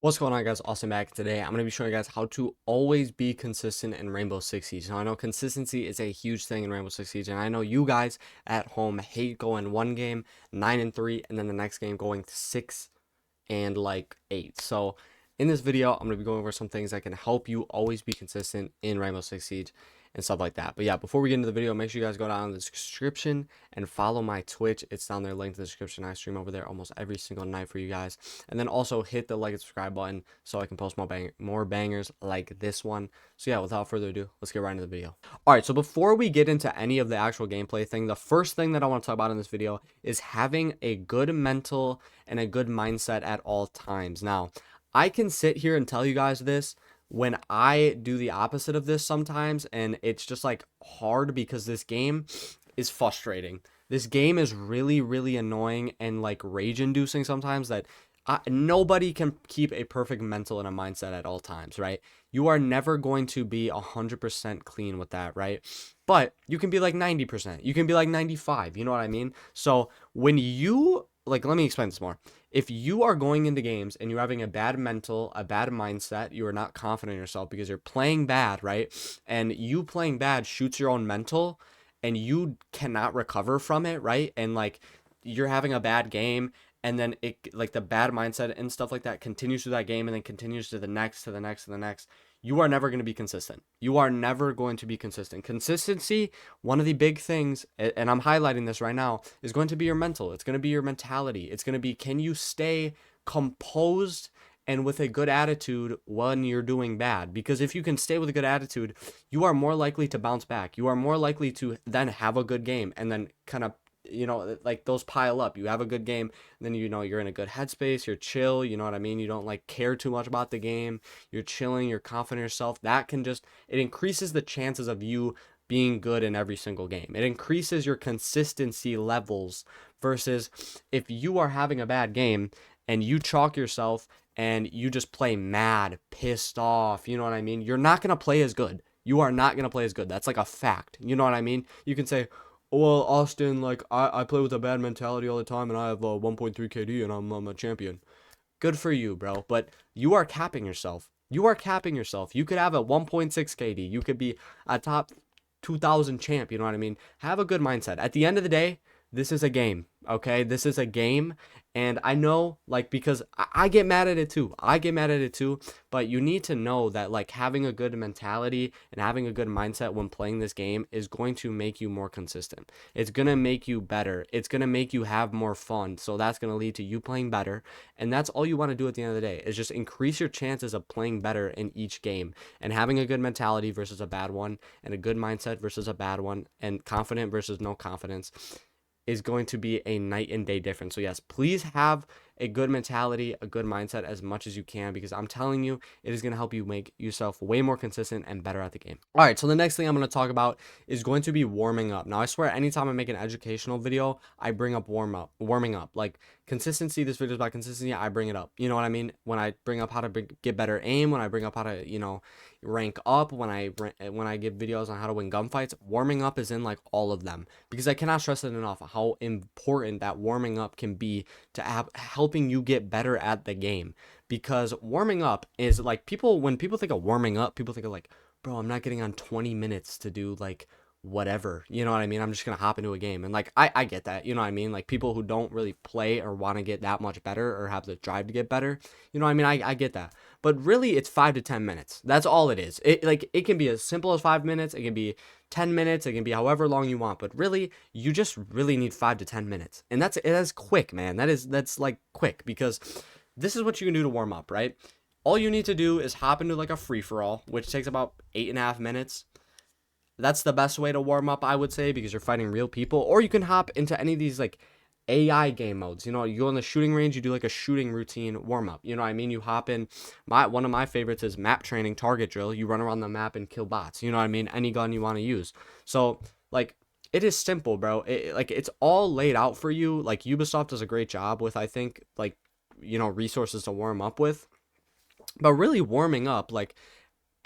What's going on, guys? Austin back. Today I'm going to be showing you guys how to always be consistent in Rainbow Six Siege. Now I know consistency is a huge thing in Rainbow Six Siege, and I know you guys at home hate going one game 9-3 and then the next game going 6 and like 8. So in this video I'm going to be going over some things that can help you always be consistent in Rainbow Six Siege and stuff like that. But yeah, before we get into the video, make sure you guys go down in the description and follow my Twitch. It's down there, linked in the description. I stream over there almost every single night for you guys. And then also hit the like and subscribe button so I can post more bangers like this one. So yeah, without further ado, let's get right into the video. All right, so before we get into any of the actual gameplay thing, the first thing that I want to talk about in this video is having a good mental and a good mindset at all times. Now, I can sit here and tell you guys this when I do the opposite of this sometimes, and it's just like hard because this game is frustrating. This game is really, really annoying and like rage inducing sometimes that nobody can keep a perfect mental and a mindset at all times, right? You are never going to be 100% clean with that, right? But you can be like 90%. You can be like 95. You know what I mean? So when you like, let me explain this more. If you are going into games and you're having a bad mental, a bad mindset, you are not confident in yourself because you're playing bad, right? And you playing bad shoots your own mental and you cannot recover from it, right? And like you're having a bad game and then it like the bad mindset and stuff like that continues through that game and then continues to the next, to the next, to the next. You are never going to be consistent. You are never going to be consistent. Consistency, one of the big things, and I'm highlighting this right now, is going to be your mental. It's going to be your mentality. It's going to be, can you stay composed and with a good attitude when you're doing bad? Because if you can stay with a good attitude, you are more likely to bounce back. You are more likely to then have a good game and then kind of, you know, like those pile up. You have a good game, and then, you know, you're in a good headspace, you're chill, you know what I mean? You don't like care too much about the game, you're chilling, you're confident in yourself. That can just, it increases the chances of you being good in every single game. It increases your consistency levels versus if you are having a bad game and you chalk yourself and you just play mad, pissed off, you know what I mean? You're not going to play as good. You are not going to play as good. That's like a fact. You know what I mean? You can say, well, Austin, like, I play with a bad mentality all the time, and I have 1.3 KD, and I'm a champion. Good for you, bro. But you are capping yourself. You are capping yourself. You could have a 1.6 KD. You could be a top 2,000 champ, you know what I mean? Have a good mindset. At the end of the day, this is a game, okay? This is a game, and I know, like, because I get mad at it too. I get mad at it too, but you need to know that, like, having a good mentality and having a good mindset when playing this game is going to make you more consistent. It's going to make you better. It's going to make you have more fun, so that's going to lead to you playing better, and that's all you want to do at the end of the day is just increase your chances of playing better in each game and having a good mentality versus a bad one and a good mindset versus a bad one and confident versus no confidence is going to be a night and day difference. So yes, please have a good mentality, a good mindset as much as you can, because I'm telling you, it is going to help you make yourself way more consistent and better at the game. All right, so the next thing I'm going to talk about is going to be warming up. Now, I swear, anytime I make an educational video, I bring up warming up. Like consistency, this video is about consistency, I bring it up. You know what I mean? When I bring up how to get better aim, when I bring up how to, you know, rank up, when I give videos on how to win gunfights, warming up is in like all of them, because I cannot stress it enough how important that warming up can be to helping you get better at the game. Because warming up is like, when people think of warming up, people think of like, bro, I'm not getting on 20 minutes to do like whatever, you know what I mean? I'm just gonna hop into a game. And like I get that, you know what I mean? Like people who don't really play or want to get that much better or have the drive to get better, you know what I mean? I get that. But really it's 5 to 10 minutes. That's all it is. It can be as simple as 5 minutes, it can be 10 minutes, it can be however long you want, but really you just really need 5 to 10 minutes. And that's quick, man. That's like quick, because this is what you can do to warm up, right? All you need to do is hop into like a free-for-all, which takes about 8.5 minutes. That's the best way to warm up, I would say, because you're fighting real people. Or you can hop into any of these like AI game modes. You know, you go in the shooting range, you do like a shooting routine warm up. You know what I mean? You hop in. One of my favorites is map training target drill. You run around the map and kill bots. You know what I mean? Any gun you want to use. So like, it is simple, bro. It's all laid out for you. Like Ubisoft does a great job with, I think, like, you know, resources to warm up with. But really warming up, like,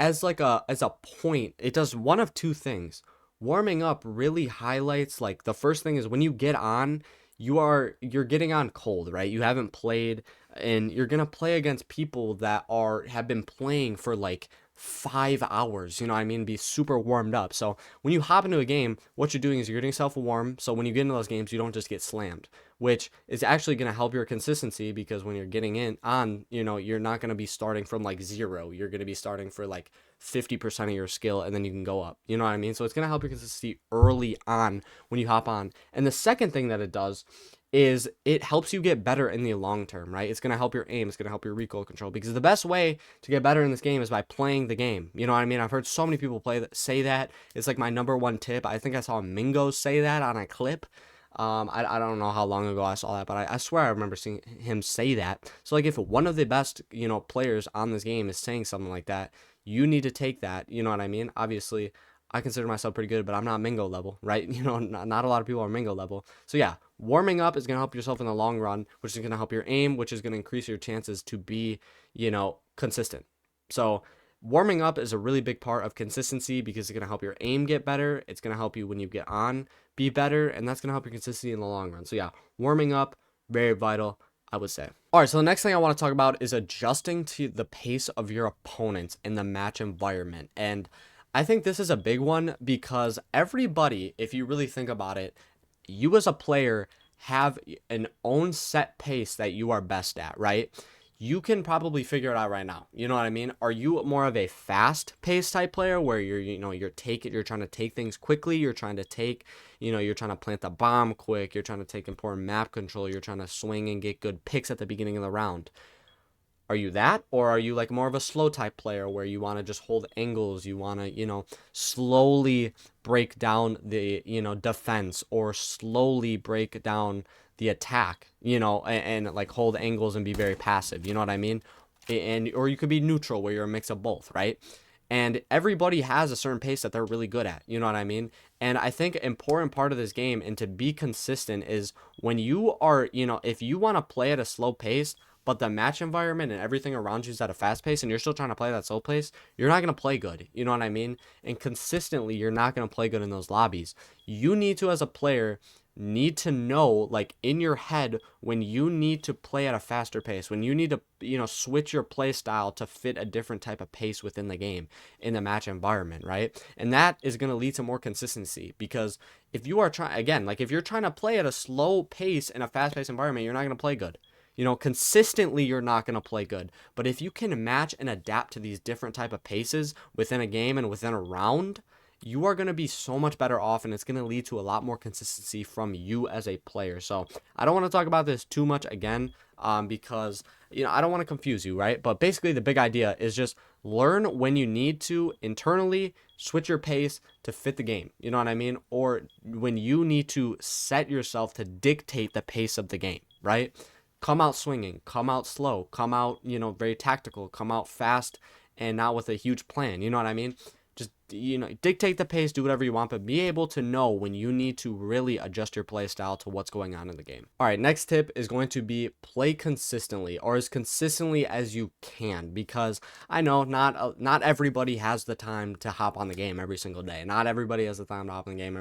as a point, it does one of two things. Warming up really highlights, like, the first thing is when you get on, you're getting on cold, right? You haven't played and you're gonna play against people that have been playing for like 5 hours, you know what I mean, be super warmed up. So when you hop into a game, what you're doing is you're getting yourself warm, so when you get into those games, you don't just get slammed, which is actually going to help your consistency, because when you're getting in on, you're not going to be starting from like zero. You're going to be starting for like 50% of your skill, and then you can go up, you know what I mean? So it's going to help your consistency early on when you hop on. And the second thing that it does is it helps you get better in the long term, right? It's going to help your aim. It's going to help your recoil control, because the best way to get better in this game is by playing the game. You know what I mean? I've heard so many people say that. It's like my number one tip. I think I saw Mingo say that on a clip. I don't know how long ago I saw that, but I swear I remember seeing him say that. So like, if one of the best, players on this game is saying something like that, you need to take that. You know what I mean? Obviously, I consider myself pretty good, but I'm not Mingo level, right? Not a lot of people are Mingo level. So yeah, warming up is going to help yourself in the long run, which is going to help your aim, which is going to increase your chances to be, consistent. So warming up is a really big part of consistency, because it's going to help your aim get better. It's going to help you when you get on be better, and that's going to help your consistency in the long run. So yeah, warming up, very vital, I would say. All right, so the next thing I want to talk about is adjusting to the pace of your opponents in the match environment. And I think this is a big one, because everybody, if you really think about it, you as a player have an own set pace that you are best at, right? You can probably figure it out right now. You know what I mean? Are you more of a fast pace type player, where you're trying to take things quickly, you're trying to take, you're trying to plant the bomb quick, you're trying to take important map control, you're trying to swing and get good picks at the beginning of the round? Are you that, or are you like more of a slow type player, where you want to just hold angles, you want to, slowly break down the, defense, or slowly break down the attack, and like hold angles and be very passive, you know what I mean? And or you could be neutral, where you're a mix of both, right? And everybody has a certain pace that they're really good at, you know what I mean? And I think an important part of this game, and to be consistent, is when you are, if you want to play at a slow pace, but the match environment and everything around you is at a fast pace, and you're still trying to play that slow pace, you're not going to play good. You know what I mean? And consistently, you're not going to play good in those lobbies. You need to, as a player, need to know, like, in your head, when you need to play at a faster pace, when you need to, switch your play style to fit a different type of pace within the game, in the match environment, right? And that is going to lead to more consistency, because if you are trying, again, like, if you're trying to play at a slow pace in a fast paced environment, you're not going to play good. Consistently, you're not going to play good. But if you can match and adapt to these different type of paces within a game and within a round, you are going to be so much better off, and it's going to lead to a lot more consistency from you as a player. So I don't want to talk about this too much again, because, I don't want to confuse you, right? But basically, the big idea is just learn when you need to internally switch your pace to fit the game. You know what I mean? Or when you need to set yourself to dictate the pace of the game, right? Come out swinging, come out slow, come out, very tactical, come out fast, and not with a huge plan. You know what I mean? Just, dictate the pace, do whatever you want, but be able to know when you need to really adjust your play style to what's going on in the game. All right, next tip is going to be play consistently, or as consistently as you can, because I know not everybody has the time to hop on the game every single day. Not everybody has the time to hop on the game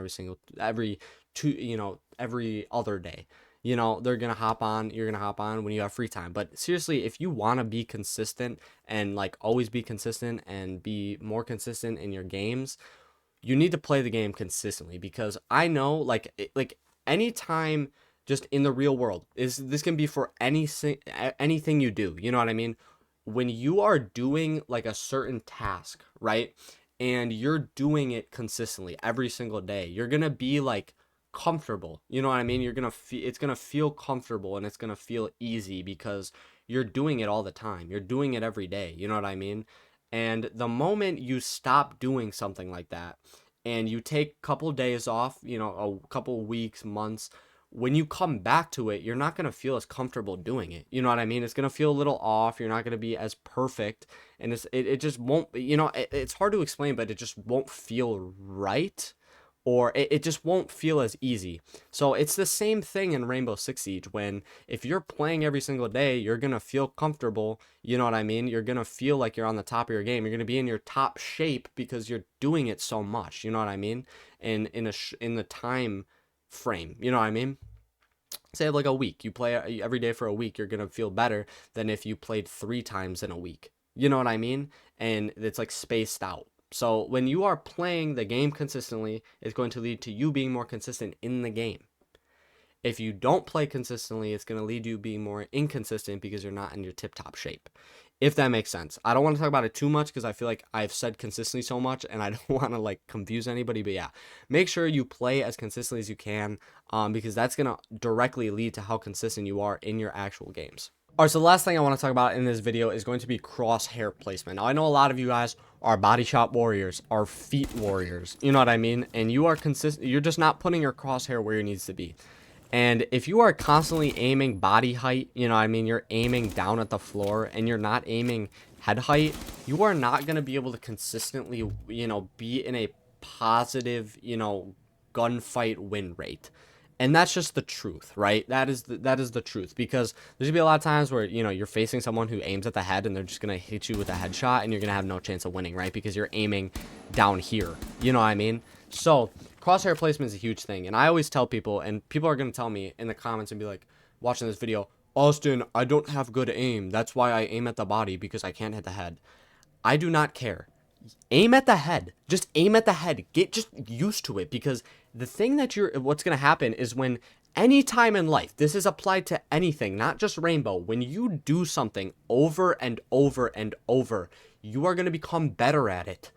every other day. They're going to hop on, you're going to hop on when you have free time. But seriously, if you want to be consistent, and like always be consistent and be more consistent in your games, you need to play the game consistently, because I know, like anytime, just in the real world, this can be for anything you do, you know what I mean? When you are doing like a certain task, right? And you're doing it consistently every single day, you're going to be like comfortable. You know what I mean? It's going to feel comfortable, and it's going to feel easy, because you're doing it all the time. You're doing it every day. You know what I mean? And the moment you stop doing something like that, and you take a couple days off, a couple weeks, months, when you come back to it, you're not going to feel as comfortable doing it. You know what I mean? It's going to feel a little off. You're not going to be as perfect, and it just won't, it's hard to explain, but it just won't feel right, or it just won't feel as easy. So it's the same thing in Rainbow Six Siege. When, if you're playing every single day, you're going to feel comfortable, you know what I mean? You're going to feel like you're on the top of your game. You're going to be in your top shape, because you're doing it so much, you know what I mean? And in the time frame, you know what I mean? say like a week, you play every day for a week, you're going to feel better than if you played 3 times in a week. You know what I mean? And it's like spaced out. So when you are playing the game consistently, it's going to lead to you being more consistent in the game. If you don't play consistently, it's going to lead you being more inconsistent because you're not in your tip-top shape. If that makes sense. I don't want to talk about it too much because I feel like I've said consistently so much and I don't want to like confuse anybody. But yeah, make sure you play as consistently as you can, because that's going to directly lead to how consistent you are in your actual games. All right, so the last thing I want to talk about in this video is going to be crosshair placement. Now, I know a lot of you guys are body shot warriors, are feet warriors. You know what I mean? And you are consistent. You're just not putting your crosshair where it needs to be. And if you are constantly aiming body height, you know what I mean, you're aiming down at the floor and you're not aiming head height, you are not going to be able to consistently, you know, be in a positive, you know, gunfight win rate. And that's just the truth, right? That is the truth, because there's gonna be a lot of times where, you know, you're facing someone who aims at the head and they're just gonna hit you with a headshot and you're gonna have no chance of winning, right? Because you're aiming down here. You know what I mean? So crosshair placement is a huge thing, and I always tell people, and people are gonna tell me in the comments and be like, watching this video, Austin, I don't have good aim. That's why I aim at the body, because I can't hit the head. I do not care. Aim at the head. Just aim at the head. Get just used to it, because the thing that what's going to happen is when any time in life, this is applied to anything, not just Rainbow, when you do something over and over and over, you are going to become better at it.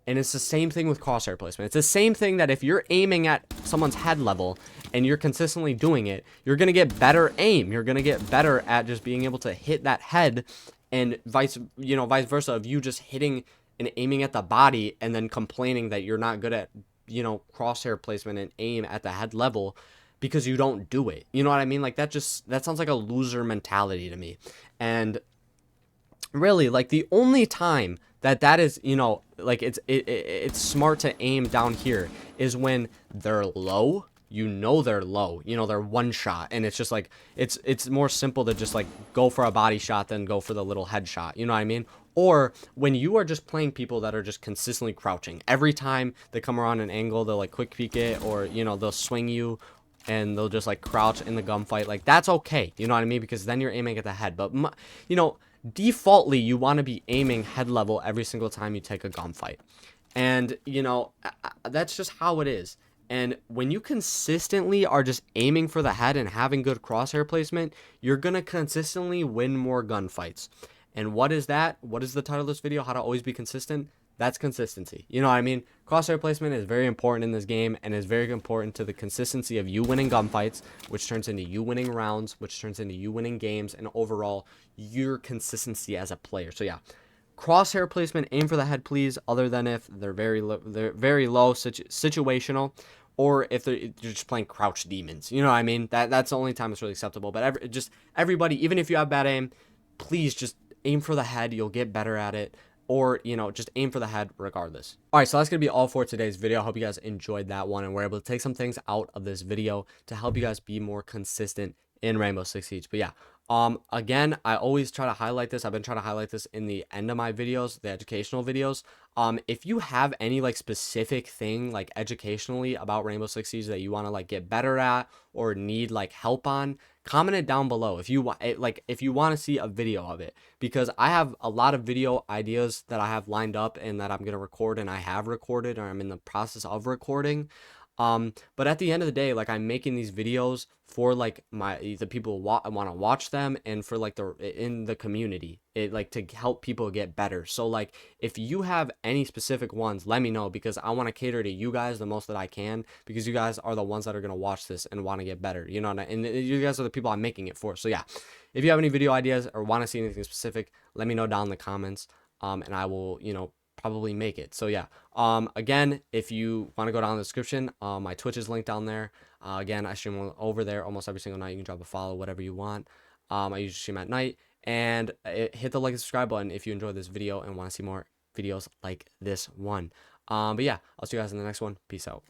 And it's the same thing with crosshair placement. It's the same thing that if you're aiming at someone's head level and you're consistently doing it, you're going to get better aim. You're going to get better at just being able to hit that head, and vice versa, of you just hitting and aiming at the body and then complaining that you're not good at, you know, crosshair placement and aim at the head level because you don't do it. You know what I mean? Like that sounds like a loser mentality to me. And really, like, the only time that is, you know, like it's smart to aim down here is when they're low. You know they're low, you know, they're one shot, and it's just like it's more simple to just like go for a body shot than go for the little headshot, you know what I mean? Or when you are just playing people that are just consistently crouching, every time they come around an angle, they'll like quick peek it, or, you know, they'll swing you and they'll just like crouch in the gunfight. Like, that's okay, you know what I mean? Because then you're aiming at the head. But you know, defaultly, you want to be aiming head level every single time you take a gunfight. And, you know, that's just how it is. And when you consistently are just aiming for the head and having good crosshair placement, you're going to consistently win more gunfights. And what is that? What is the title of this video? How to always be consistent? That's consistency. You know what I mean? Crosshair placement is very important in this game, and is very important to the consistency of you winning gunfights, which turns into you winning rounds, which turns into you winning games, and overall your consistency as a player. So yeah, crosshair placement, aim for the head, please, other than if they're very low, situational, or if you're just playing crouch demons. You know what I mean? That's the only time it's really acceptable. But everybody, even if you have bad aim, please just aim for the head. You'll get better at it. Or, you know, just aim for the head regardless. All right, so that's going to be all for today's video. I hope you guys enjoyed that one and were able to take some things out of this video to help you guys be more consistent in Rainbow Six Siege. But yeah, again, I always try to highlight this. I've been trying to highlight this in the end of my videos, the educational videos. If you have any like specific thing like educationally about Rainbow Six Siege that you want to like get better at or need like help on, comment it down below if you want, like, if you want to see a video of it, because I have a lot of video ideas that I have lined up and that I'm going to record, and I have recorded, or I'm in the process of recording. But at the end of the day, like, I'm making these videos for like the people who want to watch them, and for like in the community, like to help people get better. So like, if you have any specific ones, let me know, because I want to cater to you guys the most that I can, because you guys are the ones that are going to watch this and want to get better, you know, and you guys are the people I'm making it for. So yeah, if you have any video ideas or want to see anything specific, let me know down in the comments, and I will, you know, probably make it. So yeah, again, if you want to go down in the description, my Twitch is linked down there. Again, I stream over there almost every single night. You can drop a follow, whatever you want. I usually stream at night. And hit the like and subscribe button if you enjoyed this video and want to see more videos like this one. But yeah, I'll see you guys in the next one. Peace out.